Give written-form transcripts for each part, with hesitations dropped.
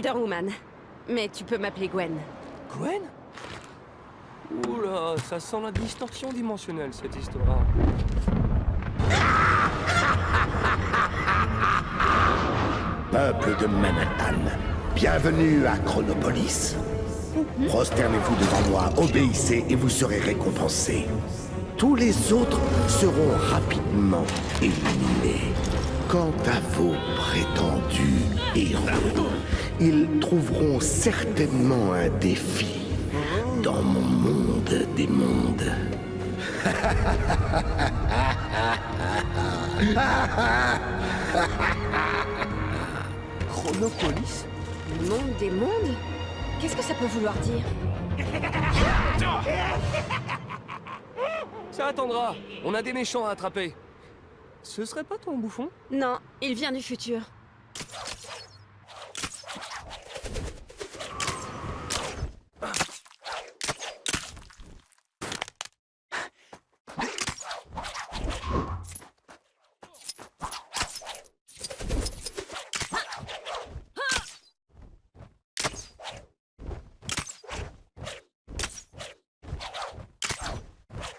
Wonder Woman. Mais tu peux m'appeler Gwen. Gwen? Oula, ça sent la distorsion dimensionnelle, cette histoire. Peuple de Manhattan, bienvenue à Chronopolis. Prosternez-vous devant moi, obéissez et vous serez récompensés. Tous les autres seront rapidement éliminés. Quant à vos prétendus héros, ils trouveront certainement un défi dans mon monde des mondes. Chronopolis? Le monde des mondes? Qu'est-ce que ça peut vouloir dire? Ça attendra. On a des méchants à attraper. Ce serait pas ton bouffon? Non, il vient du futur.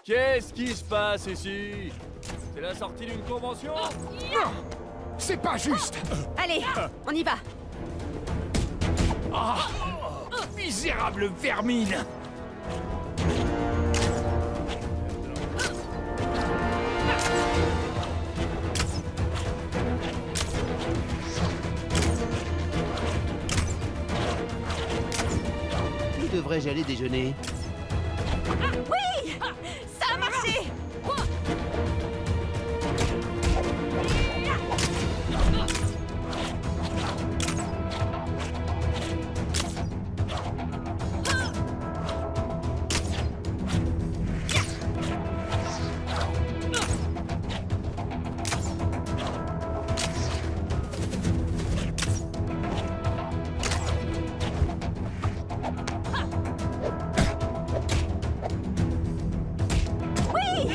Qu'est-ce qui se passe ici? C'est la sortie d'une convention? C'est pas juste! Allez, on y va. Misérable vermine! Où devrais-je aller déjeuner? Oui! Ça a marché! Oui!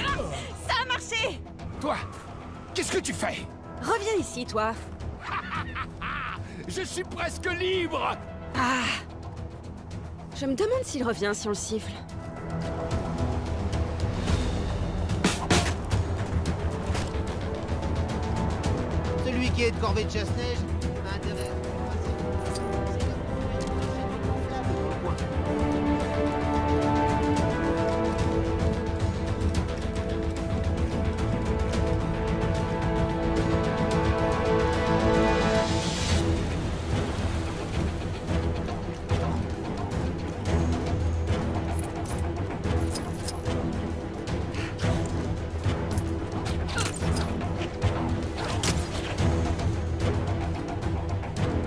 Ça a marché! Toi, qu'est-ce que tu fais? Reviens ici, toi. Je suis presque libre! Ah! Je me demande s'il revient si on le siffle. Celui qui est de corvée de chasse-neige a intérêt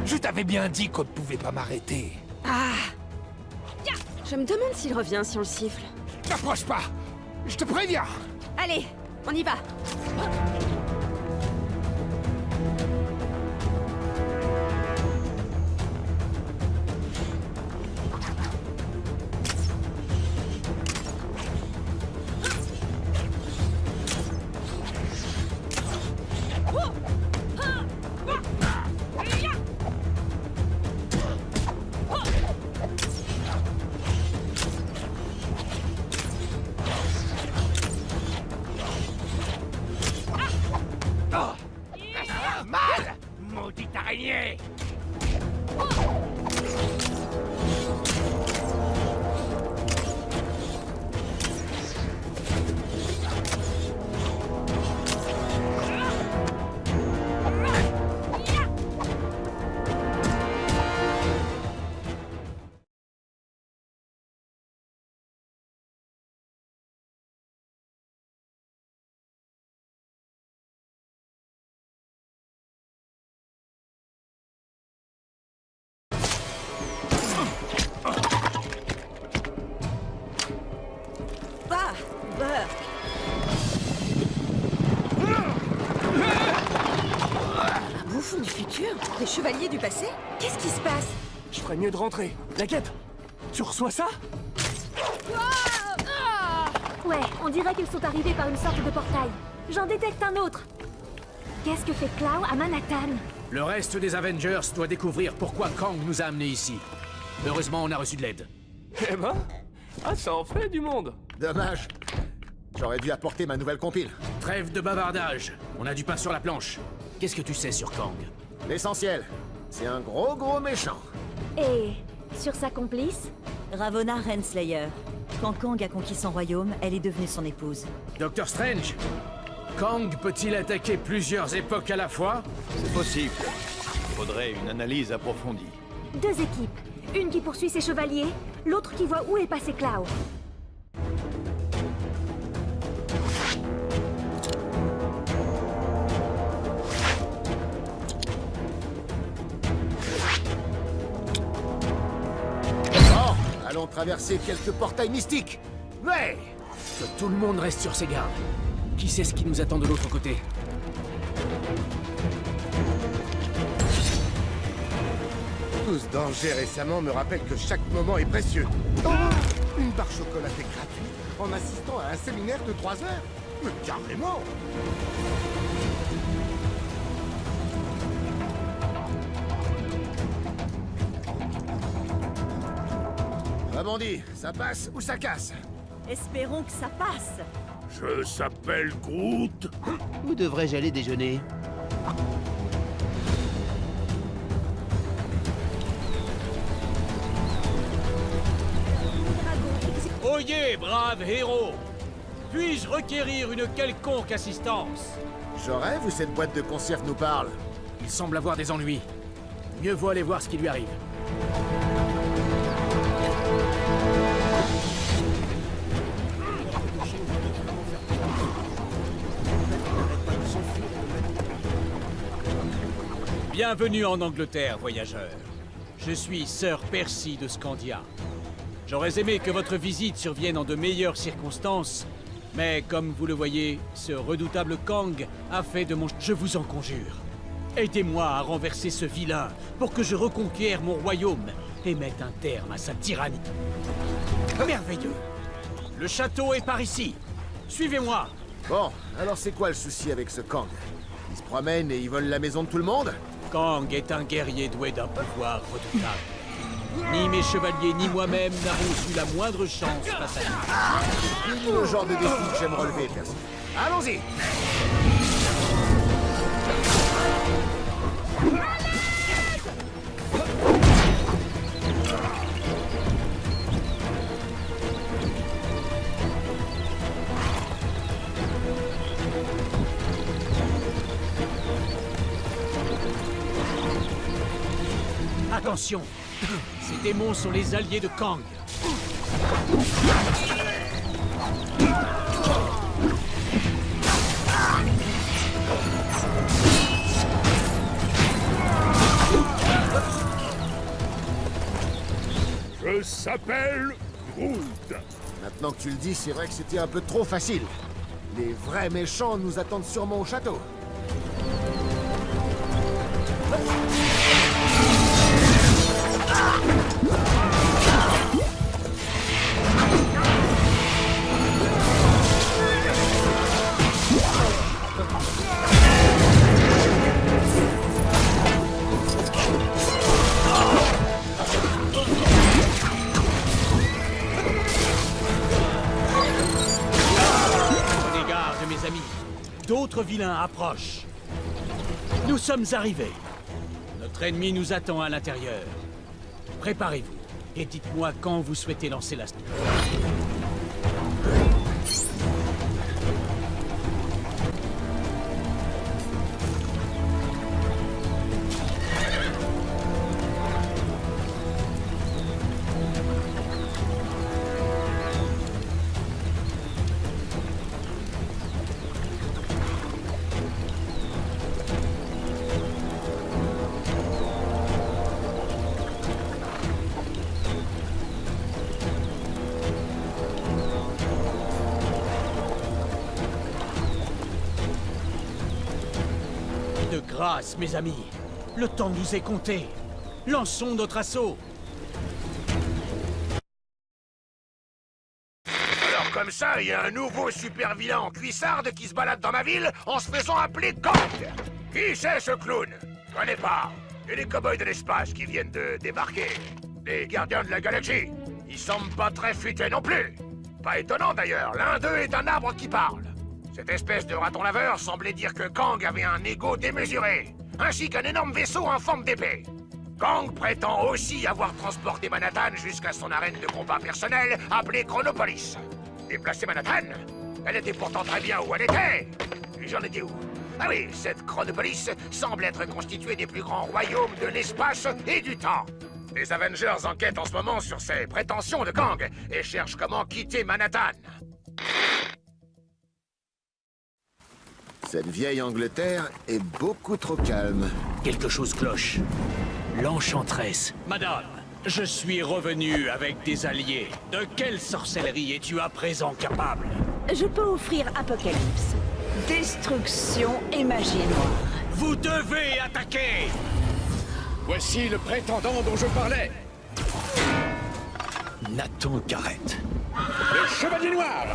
Je t'avais bien dit qu'on ne pouvait pas m'arrêter. Ah! Je me demande s'il revient si on le siffle. T'approche pas! Je te préviens! Allez, on y va. Mal! Maudite araignée! Bah! Beurre! Un bouffon du futur? Des chevaliers du passé? Qu'est-ce qui se passe? Je ferais mieux de rentrer. La guêpe! Tu reçois ça? Ouais, on dirait qu'ils sont arrivés par une sorte de portail. J'en détecte un autre. Qu'est-ce que fait Clow à Manhattan? Le reste des Avengers doit découvrir pourquoi Kang nous a amenés ici. Heureusement, on a reçu de l'aide. Eh ben, ça en fait du monde. Dommage. J'aurais dû apporter ma nouvelle compile. Trêve de bavardage. On a du pain sur la planche. Qu'est-ce que tu sais sur Kang? L'essentiel, c'est un gros méchant. Et sur sa complice? Ravonna Renslayer. Quand Kang a conquis son royaume, elle est devenue son épouse. Docteur Strange, Kang peut-il attaquer plusieurs époques à la fois? C'est possible. Il faudrait une analyse approfondie. 2 équipes. Une qui poursuit ses chevaliers, l'autre qui voit où est passé Cloud. Bon, allons traverser quelques portails mystiques. Mais Que tout le monde reste sur ses gardes. Qui sait ce qui nous attend de l'autre côté? Tout ce danger récemment me rappelle que chaque moment est précieux. Oh, une barre chocolatée gratuite en assistant à un séminaire de 3 heures. Mais carrément. Rebondis, ça passe ou ça casse? Espérons que ça passe. Je s'appelle Groot. Où devrais-je aller déjeuner? Oyez, brave héros! Puis-je requérir une quelconque assistance? J'aurais vu cette boîte de conserve nous parle. Il semble avoir des ennuis. Mieux vaut aller voir ce qui lui arrive. Bienvenue en Angleterre, voyageurs. Je suis Sir Percy de Scandia. J'aurais aimé que votre visite survienne en de meilleures circonstances, mais comme vous le voyez, ce redoutable Kang a fait de mon... Je vous en conjure, aidez-moi à renverser ce vilain pour que je reconquière mon royaume et mette un terme à sa tyrannie. Merveilleux! Le château est par ici. Suivez-moi. Bon, alors c'est quoi le souci avec ce Kang? Il se promène et il vole la maison de tout le monde? Kang est un guerrier doué d'un pouvoir redoutable. Ni mes chevaliers ni moi-même n'avons eu la moindre chance face à lui. C'est le genre de défi que j'aime relever, Percy. Allons-y! Attention! Ces démons sont les alliés de Kang. Je s'appelle Groot. Maintenant que tu le dis, c'est vrai que c'était un peu trop facile. Les vrais méchants nous attendent sûrement au château. Prenez garde, mes amis. D'autres vilains approchent. Nous sommes arrivés. Notre ennemi nous attend à l'intérieur. Préparez-vous et dites-moi quand vous souhaitez lancer la... De grâce, mes amis. Le temps nous est compté. Lançons notre assaut. Alors comme ça, il y a un nouveau super vilain en cuissarde qui se balade dans ma ville en se faisant appeler Kang. Qui c'est ce clown? Connais pas. Et les cow-boys de l'espace qui viennent de débarquer. Les gardiens de la galaxie. Ils semblent pas très futés non plus. Pas étonnant d'ailleurs, l'un d'eux est un arbre qui parle. Cette espèce de raton laveur semblait dire que Kang avait un ego démesuré, ainsi qu'un énorme vaisseau en forme d'épée. Kang prétend aussi avoir transporté Manhattan jusqu'à son arène de combat personnel appelée Chronopolis. Déplacer Manhattan? Elle était pourtant très bien où elle était. J'en étais où? Ah oui, cette Chronopolis semble être constituée des plus grands royaumes de l'espace et du temps. Les Avengers enquêtent en ce moment sur ces prétentions de Kang et cherchent comment quitter Manhattan. Cette vieille Angleterre est beaucoup trop calme. Quelque chose cloche. L'Enchantresse. Madame, je suis revenu avec des alliés. De quelle sorcellerie es-tu à présent capable? Je peux offrir Apocalypse, destruction et magie noire. Vous devez attaquer! Voici le prétendant dont je parlais. Nathan Garrett. Le Chevalier Noir!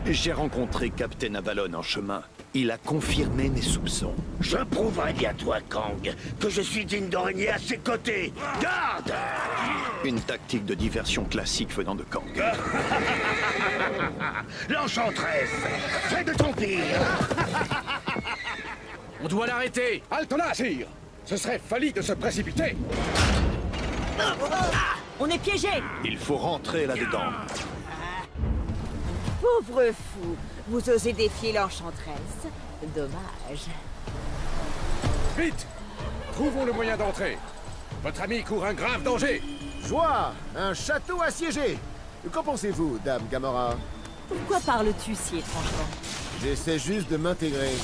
J'ai rencontré Captain Avalon en chemin. Il a confirmé mes soupçons. Je prouverai bien toi, Kang, que je suis digne de régner à ses côtés. Garde! Une tactique de diversion classique venant de Kang. L'Enchantresse, fais de ton pire! On doit l'arrêter! Halte là, sire! Ce serait folie de se précipiter! On est piégé! Il faut rentrer là-dedans. Pauvre fou, vous osez défier l'Enchantresse. Dommage. Vite! Trouvons le moyen d'entrer. Votre ami court un grave danger. Joie! Un château assiégé! Qu'en pensez-vous, Dame Gamora? Pourquoi parles-tu si étrangement? J'essaie juste de m'intégrer.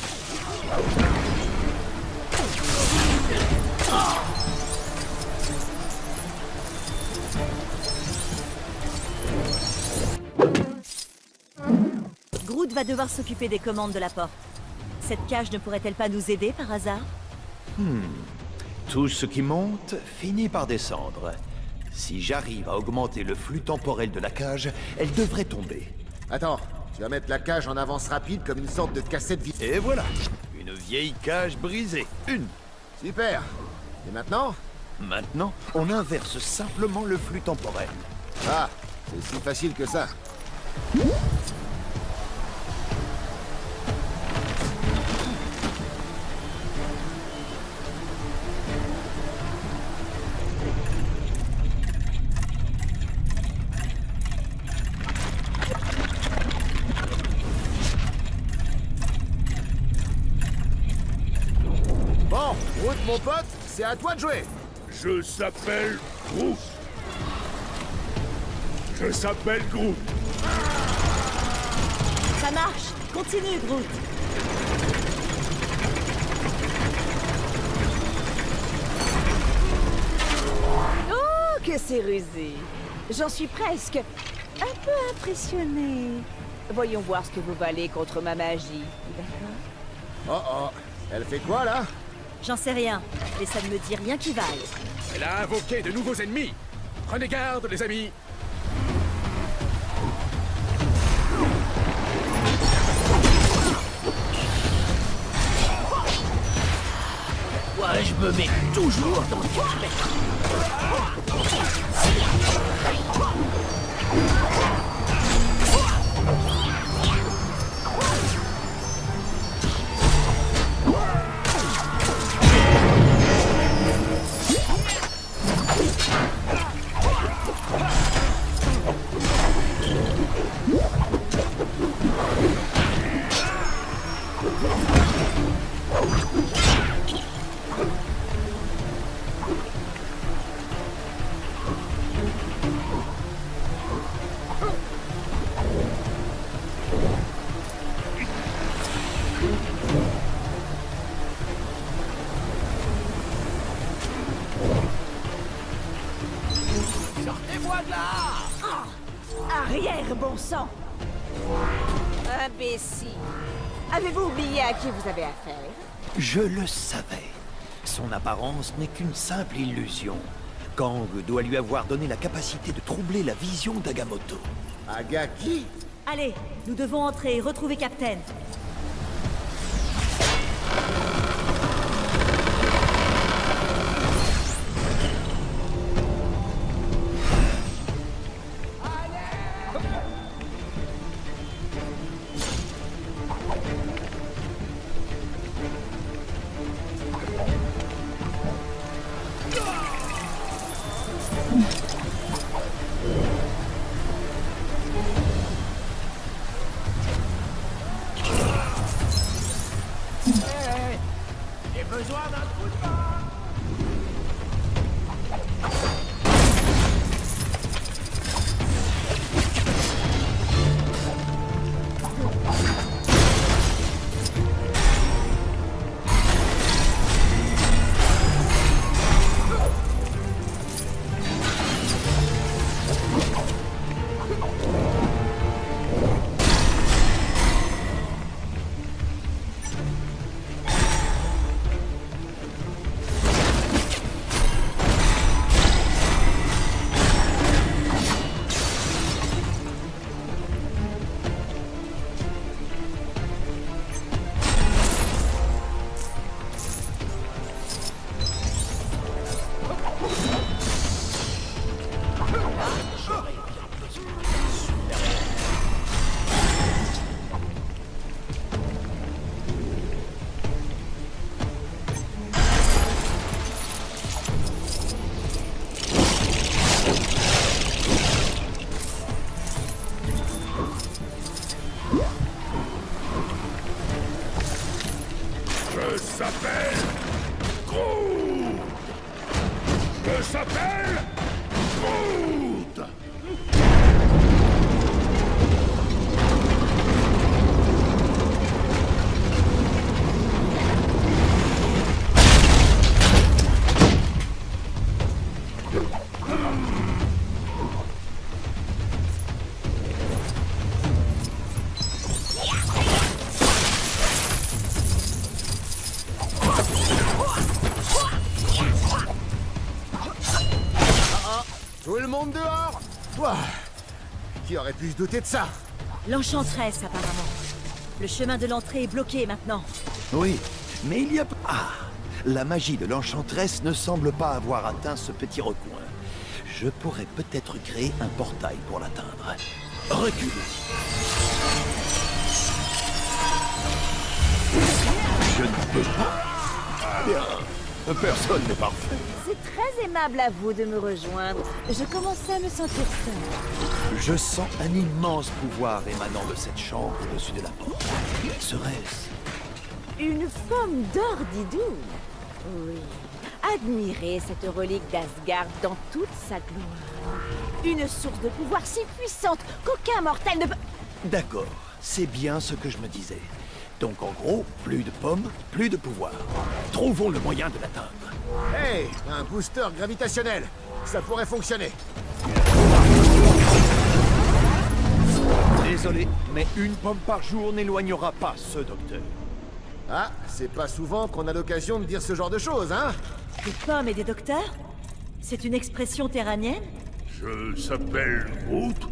Groot va devoir s'occuper des commandes de la porte. Cette cage ne pourrait-elle pas nous aider par hasard? Tout ce qui monte finit par descendre. Si j'arrive à augmenter le flux temporel de la cage, elle devrait tomber. Attends, tu vas mettre la cage en avance rapide comme une sorte de cassette vidéo. Et voilà, une vieille cage brisée. Une. Super! Et maintenant? Maintenant, on inverse simplement le flux temporel. Ah, c'est si facile que ça. Bon, Groot, mon pote, c'est à toi de jouer. Je s'appelle Groot. Je s'appelle Groot. Ça marche! Continue, Groot! Oh, que c'est rusé! J'en suis presque un peu impressionnée. Voyons voir ce que vous valez contre ma magie, d'accord? Oh oh, elle fait quoi là? J'en sais rien, et ça ne me dit rien qui vaille. Elle a invoqué de nouveaux ennemis. Prenez garde, les amis. Ouais, je me mets toujours dans ce spectre. Arrière, bon sang! Imbécile! Avez-vous oublié à qui vous avez affaire? Je le savais. Son apparence n'est qu'une simple illusion. Kang doit lui avoir donné la capacité de troubler la vision d'Agamotto. Aga qui? Allez, nous devons entrer et retrouver Captain. monde dehors. Ouah. Qui aurait pu se douter de ça? L'enchanteresse, apparemment. Le chemin de l'entrée est bloqué maintenant. Oui, mais il y a... Ah! La magie de l'enchanteresse ne semble pas avoir atteint ce petit recoin. Je pourrais peut-être créer un portail pour l'atteindre. Recule. Je ne peux pas. Bien. Personne n'est parfait. C'est très aimable à vous de me rejoindre. Je commençais à me sentir seule. Je sens un immense pouvoir émanant de cette chambre au-dessus de la porte. Serait-ce... Une pomme d'or, dis-donc. Oui. Admirez cette relique d'Asgard dans toute sa gloire. Une source de pouvoir si puissante qu'aucun mortel ne peut... D'accord, c'est bien ce que je me disais. Donc en gros, plus de pommes, plus de pouvoir. Trouvons le moyen de l'atteindre. Hey, un booster gravitationnel. Ça pourrait fonctionner. Désolé, mais une pomme par jour n'éloignera pas ce docteur. Ah, c'est pas souvent qu'on a l'occasion de dire ce genre de choses, hein? Des pommes et des docteurs? C'est une expression terranienne? Je s'appelle Groot.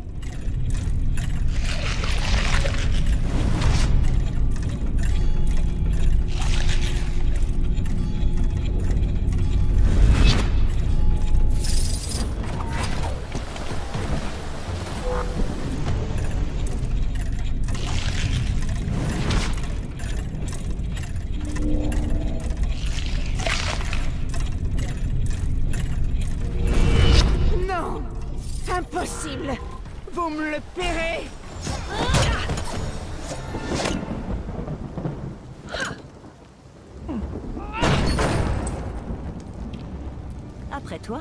Non! Impossible! Vous me le paierez! Après toi?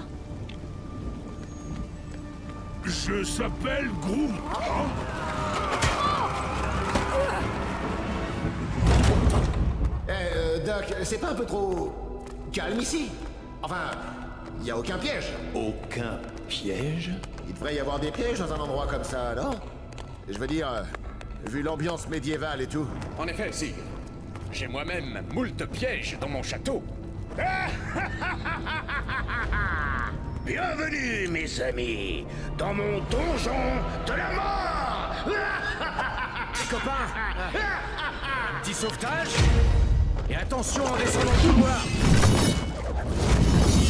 Je s'appelle Groot. Doc, c'est pas un peu trop... calme ici? Enfin, y a aucun piège. Aucun piège? Il devrait y avoir des pièges dans un endroit comme ça, non? Je veux dire, vu l'ambiance médiévale et tout. En effet, Sig. J'ai moi-même moult pièges dans mon château. Bienvenue, mes amis, dans mon donjon de la mort. Les copains, petit sauvetage. Et attention en descendant le couloir.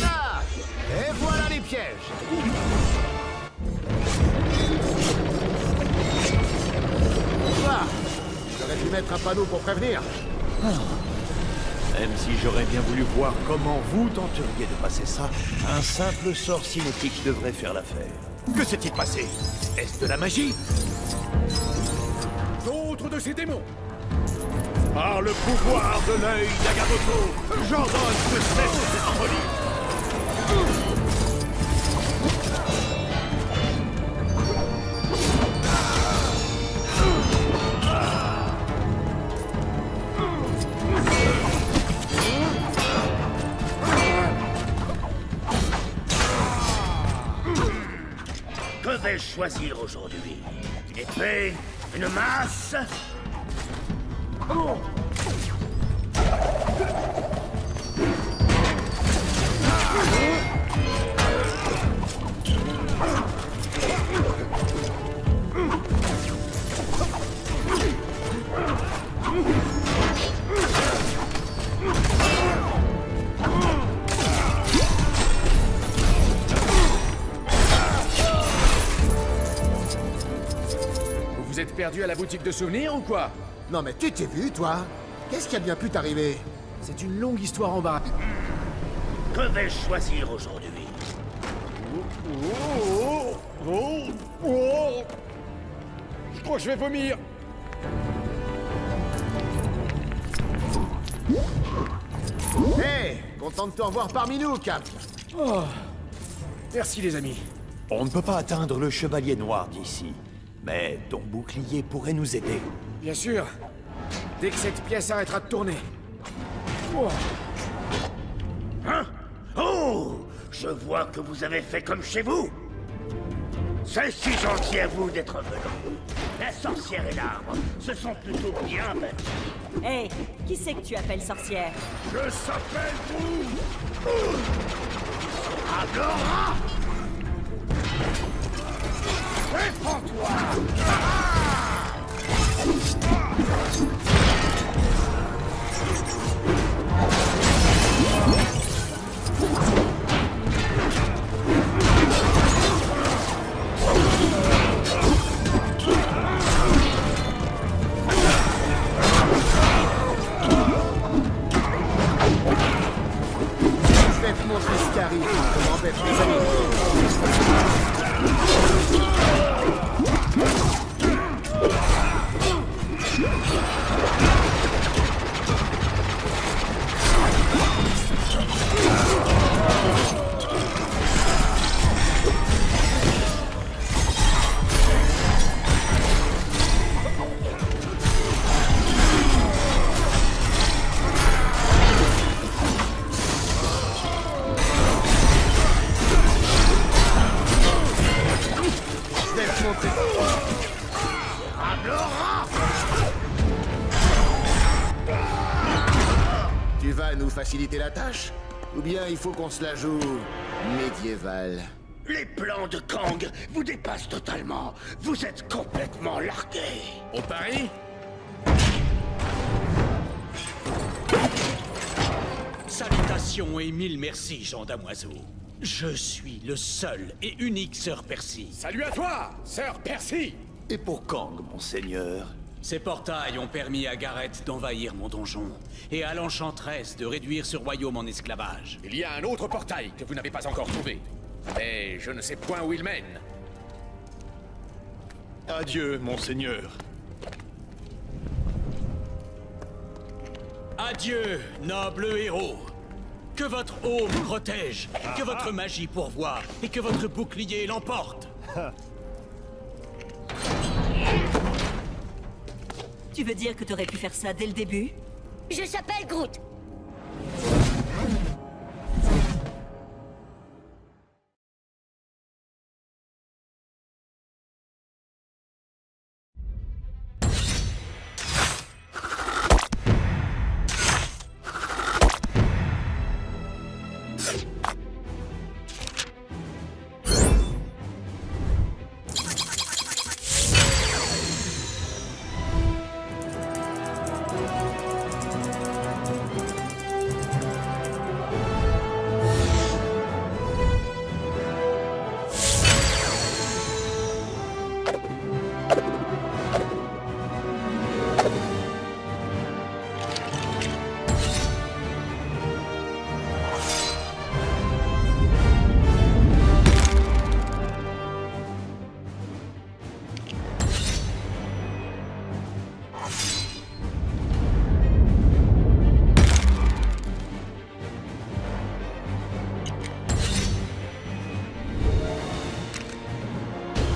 Ah! Et voilà les pièges. Ah! J'aurais dû mettre un panneau pour prévenir. Même si j'aurais bien voulu voir comment vous tenteriez de passer ça, un simple sort cinétique devrait faire l'affaire. Que s'est-il passé? Est-ce de la magie? D'autres de ces démons. Par le pouvoir de l'œil d'Agamotto, j'ordonne que cesse cette folie. Que vais-je choisir aujourd'hui? Une épée? Une masse? Vous êtes perdu à la boutique de souvenirs ou quoi? Non mais tu t'es vu, toi? Qu'est-ce qui a bien pu t'arriver? C'est une longue histoire embarrassante. Que vais-je choisir aujourd'hui? Je crois que je vais vomir. Hé! Content de te revoir parmi nous, Cap! Oh. Merci les amis. On ne peut pas atteindre le chevalier noir d'ici, mais ton bouclier pourrait nous aider. Bien sûr. Dès que cette pièce arrêtera de tourner. Oh. Hein? Oh! Je vois que vous avez fait comme chez vous! C'est si gentil à vous d'être venus. La sorcière et l'arbre se sont plutôt bien battus. Hey, qui c'est que tu appelles sorcière? Je s'appelle Groot! Agora! Je vais te montrer ce qui arrive pour m'empêcher mes amis. Je vais te montrer. Tu vas nous faciliter la tâche? Ou bien il faut qu'on se la joue médiévale? Les plans de Kang vous dépassent totalement. Vous êtes complètement largué. Au pari? Salutations et mille merci, Jean Damoiseau. Je suis le seul et unique Sir Percy. Salut à toi, Sir Percy! Et pour Kang, monseigneur? Ces portails ont permis à Gareth d'envahir mon donjon, et à l'Enchantresse de réduire ce royaume en esclavage. Il y a un autre portail que vous n'avez pas encore trouvé. Mais je ne sais point où il mène. Adieu, monseigneur. Adieu, noble héros. Que votre aume protège, que votre magie pourvoie, et que votre bouclier l'emporte. Tu veux dire que t'aurais pu faire ça dès le début? Je s'appelle Groot.